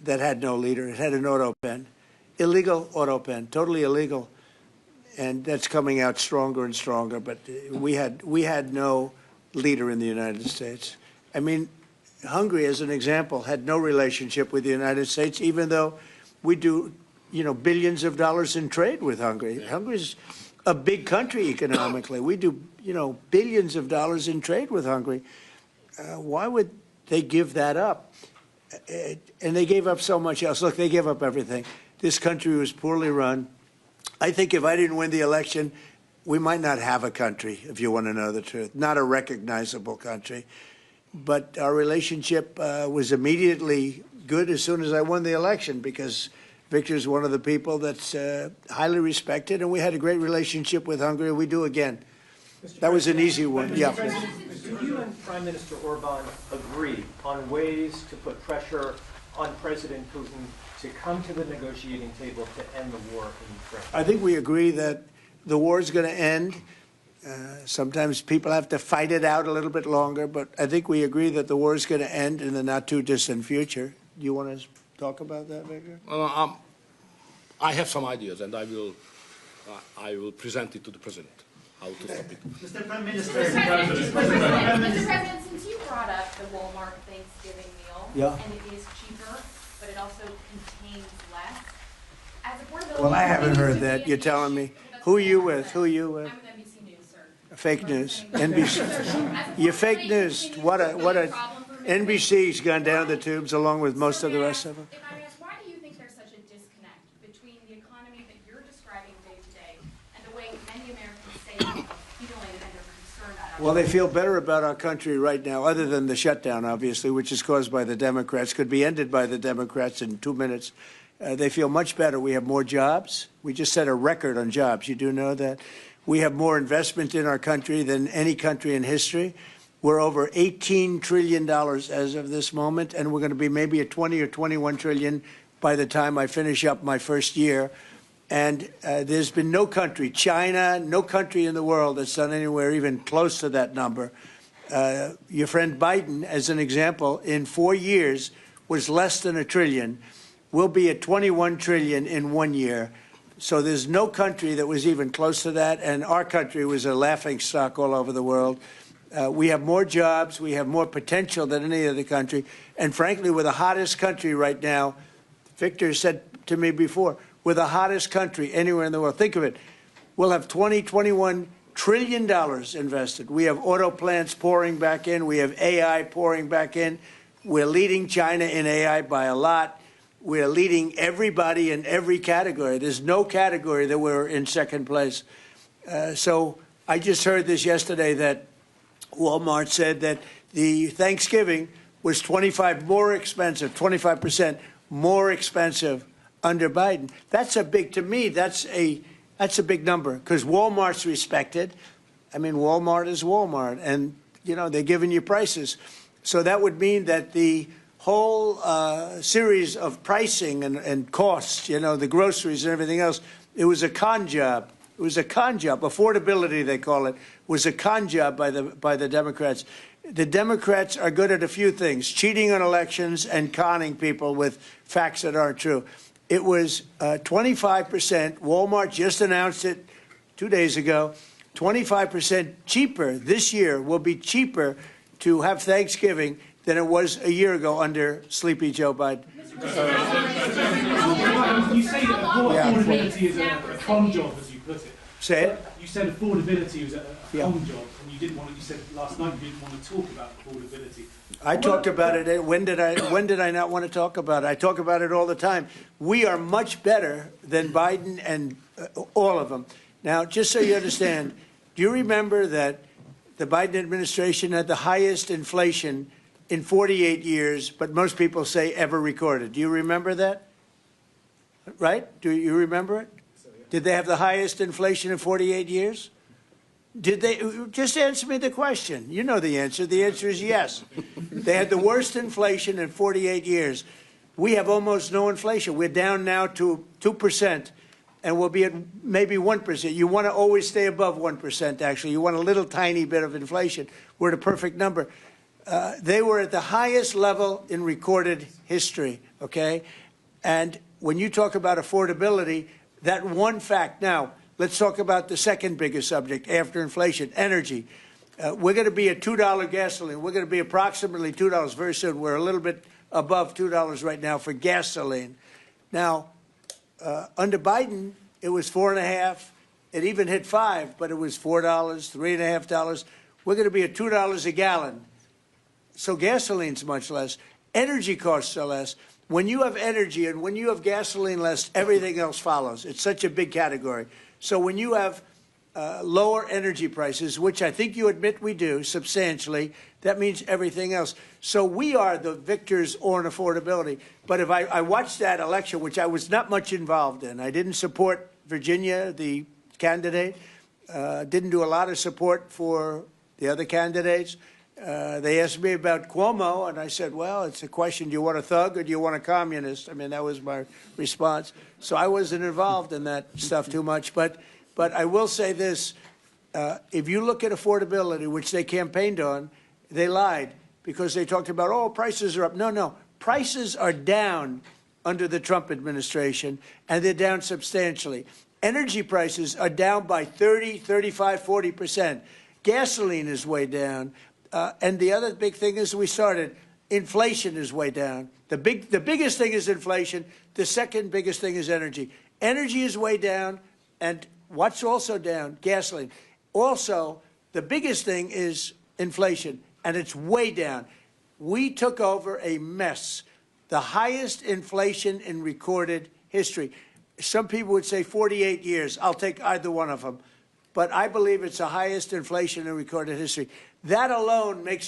that had no leader. It had an auto pen, illegal auto pen, totally illegal. And that's coming out stronger and stronger. But we had no leader in the United States. I mean, Hungary, as an example, had no relationship with the United States, even though we do, billions of dollars in trade with Hungary. Hungary's a big country economically. We do, billions of dollars in trade with Hungary. Why would they give that up? And they gave up so much else. Look, they gave up everything. This country was poorly run. I think if I didn't win the election, we might not have a country, if you want to know the truth, not a recognizable country. But our relationship was immediately good as soon as I won the election, because Viktor is one of the people that's highly respected, and we had a great relationship with Hungary. We do again. That was an easy one. Yeah. Do you and Prime Minister Orban agree on ways to put pressure on President Putin to come to the negotiating table to end the war in Ukraine? I think we agree that the war is going to end. Sometimes people have to fight it out a little bit longer, but I think we agree that the war is going to end in the not-too-distant future. Do you want to talk about that, Viktor? I have some ideas, and I will present it to the President, how to stop it. Mr. Prime Minister, Mr. President, since you brought up the Walmart Thanksgiving meal, and it is cheaper, but it also contains less, as affordability... Well, I haven't heard that. You're telling me. Who are you with? Who are you with? I'm with NBC News, sir. Fake news. NBC. You're fake news. What a NBC's gone down the tubes along with most of the rest of them. If I ask, why do you think there's such a disconnect between the economy that you're describing day to day and the way many Americans say they're feeling and they're concerned about? Well, they feel better about our country right now, other than the shutdown, obviously, which is caused by the Democrats, could be ended by the Democrats in 2 minutes. They feel much better. We have more jobs. We just set a record on jobs. You do know that. We have more investment in our country than any country in history. We're over $18 trillion as of this moment, and we're going to be maybe at 20 or 21 trillion by the time I finish up my first year. And there's been no country, China, no country in the world that's done anywhere even close to that number. Your friend Biden, as an example, in 4 years was less than $1 trillion. We'll be at 21 trillion in 1 year. So there's no country that was even close to that, and our country was a laughingstock all over the world. We have more jobs, we have more potential than any other country, and frankly, we're the hottest country right now. Viktor said to me before, we're the hottest country anywhere in the world. Think of it. We'll have $21 trillion invested. We have auto plants pouring back in. We have AI pouring back in. We're leading China in AI by a lot. We're leading everybody in every category. There's no category that we're in second place. So I just heard this yesterday that Walmart said that the Thanksgiving was 25% more expensive under Biden. That's a big, to me, that's a big number, because Walmart's respected. I mean, Walmart is Walmart, and, they're giving you prices. So that would mean that the whole series of pricing and costs, the groceries and everything else, it was a con job. It was a con job. Affordability, they call it, was a con job by the Democrats. The Democrats are good at a few things: cheating on elections and conning people with facts that aren't true. It was 25%. Walmart just announced it 2 days ago. 25% cheaper this year, will be cheaper to have Thanksgiving than it was a year ago under Sleepy Joe Biden. You say that affordability is a con job, as you put it. Say it. You said affordability was a con job, and you didn't want to. You said last night you didn't want to talk about affordability. I talked about it. When did I not want to talk about it? I talk about it all the time. We are much better than Biden and all of them. Now, just so you understand, do you remember that the Biden administration had the highest inflation in 48 years, but most people say ever recorded? Do you remember that? Right? Do you remember it? Did they have the highest inflation in 48 years? Did they? Just answer me the question. You know the answer. The answer is yes. They had the worst inflation in 48 years. We have almost no inflation. We're down now to 2%, and we'll be at maybe 1%. You want to always stay above 1%, actually. You want a little tiny bit of inflation. We're at a perfect number. They were at the highest level in recorded history okay? And when you talk about affordability, that one fact. Now, let's talk about the second biggest subject after inflation, energy. We're going to be at $2 gasoline. We're going to be approximately $2 very soon. We're a little bit above $2 right now for gasoline. Now, under Biden, it was $4.50. It even hit $5, but it was $4, $3.50. We're going to be at $2 a gallon. So gasoline's much less. Energy costs are less. When you have energy and when you have gasoline less, everything else follows. It's such a big category. So when you have lower energy prices, which I think you admit we do substantially, that means everything else. So we are the victors on affordability. But if I watched that election, which I was not much involved in, I didn't support Virginia, the candidate, didn't do a lot of support for the other candidates. They asked me about Cuomo, and I said, well, it's a question, do you want a thug or do you want a communist? I mean, that was my response. So I wasn't involved in that stuff too much. But I will say this, if you look at affordability, which they campaigned on, they lied because they talked about, oh, prices are up. No, prices are down under the Trump administration, and they're down substantially. Energy prices are down by 30, 35, 40%. Gasoline is way down. And the other big thing is inflation is way down. The biggest thing is inflation. The second biggest thing is energy. Energy is way down, and what's also down? Gasoline. Also, the biggest thing is inflation, and it's way down. We took over a mess, the highest inflation in recorded history. Some people would say 48 years. I'll take either one of them. But I believe it's the highest inflation in recorded history. That alone makes